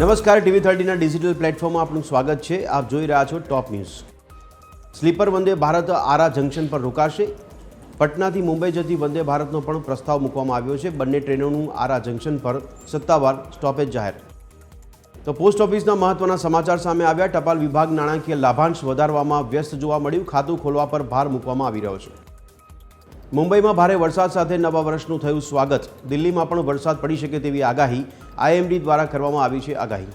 નમસ્કાર, TV30ના ડિજિટલ પ્લેટફોર્મમાં આપનું સ્વાગત છે। આપ જોઈ રહ્યા છો ટોપ ન્યૂઝ। સ્લીપર વંદે ભારત આરા જંકશન પર રોકાશે। પટનાથી મુંબઈ જતી વંદે ભારતનો પણ પ્રસ્તાવ મૂકવામાં આવ્યો છે। બંને ટ્રેનોનું આરા જંકશન પર સત્તાવાર સ્ટોપેજ જાહેર। તો પોસ્ટ ઓફિસના મહત્વના સમાચાર સામે આવ્યા। ટપાલ વિભાગ નાણાકીય લાભાંશ વધારવામાં વ્યસ્ત જોવા મળ્યું। ખાતું ખોલવા પર ભાર મૂકવામાં આવી રહ્યો છે। મુંબઈમાં ભારે વરસાદ સાથે નવા વર્ષનું થયું સ્વાગત। દિલ્હીમાં પણ વરસાદ પડી શકે તેવી આગાહી IMD દ્વારા કરવામાં આવી છે આગાહી।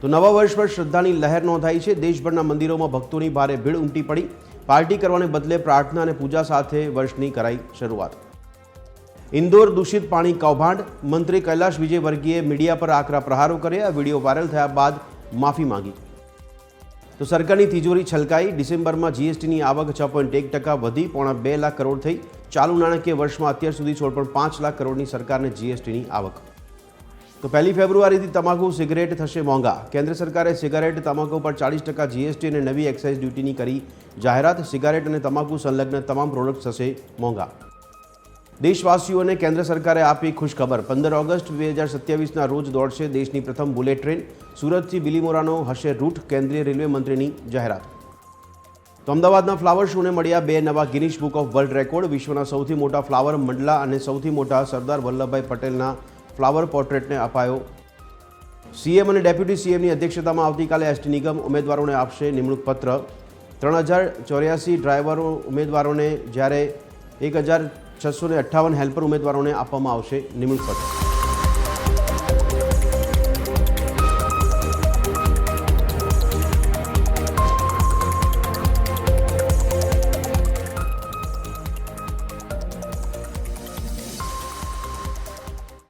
તો નવા વર્ષ પર શ્રદ્ધાની લહેર નોંધાઈ છે। દેશભરના મંદિરોમાં ભક્તોની ભારે ભીડ ઉમટી પડી। પાર્ટી કરવાને બદલે પ્રાર્થના અને પૂજા સાથે વર્ષની કરાઈ શરૂઆત। ઇન્દોર દૂષિત પાણી કૌભાંડ। મંત્રી કૈલાશ વિજયવર્ગીયે મીડિયા પર આકરા પ્રહારો કર્યા। વિડીયો વાયરલ થયા બાદ માફી માંગી। તો સરકારની તિજોરી છલકાઈ। ડિસેમ્બરમાં GSTની આવક 6.1% વધી, 2.5 લાખ કરોડ થઈ। ચાલુ નાણાકીય વર્ષમાં અત્યાર સુધી 16.5 લાખ કરોડની સરકારને GSTની આવક। તો 1 ફેબ્રુઆરીથી તમાકુ સિગરેટ થશે મોંઘા। કેન્દ્ર સરકારે સિગારેટ તમાકુ પર 40% GST અને નવી એક્સાઇઝ ડ્યુટીની કરી જાહેરાત। સિગારેટ અને તમાકુ સંલગ્ન તમામ પ્રોડક્ટ થશે મોંઘા। દેશવાસીઓને કેન્દ્ર સરકારે આપી ખુશખબર। 15 ઓગસ્ટ 2027ના રોજ દોડશે દેશની પ્રથમ બુલેટ ટ્રેન। સુરતથી બિલીમોરાનો હશે રૂટ। કેન્દ્રીય રેલવે મંત્રીની જાહેરાત। તો અમદાવાદના ફ્લાવર શોને મળ્યા 2 નવા Guinness book of world record. વિશ્વના સૌથી મોટા ફ્લાવર મંડલા અને સૌથી મોટા સરદાર વલ્લભભાઈ પટેલના ફ્લાવર પોર્ટ્રેટને અપાયો। CM અને ડેપ્યુટી CMની અધ્યક્ષતામાં આવતીકાલે ST નિગમ ઉમેદવારોને આપશે નિમણૂક પત્ર। 3084 ડ્રાઈવરો ઉમેદવારોને જ્યારે 1658 હેલ્પર ઉમેદવારોને આપવામાં આવશે નિમણૂક પત્ર।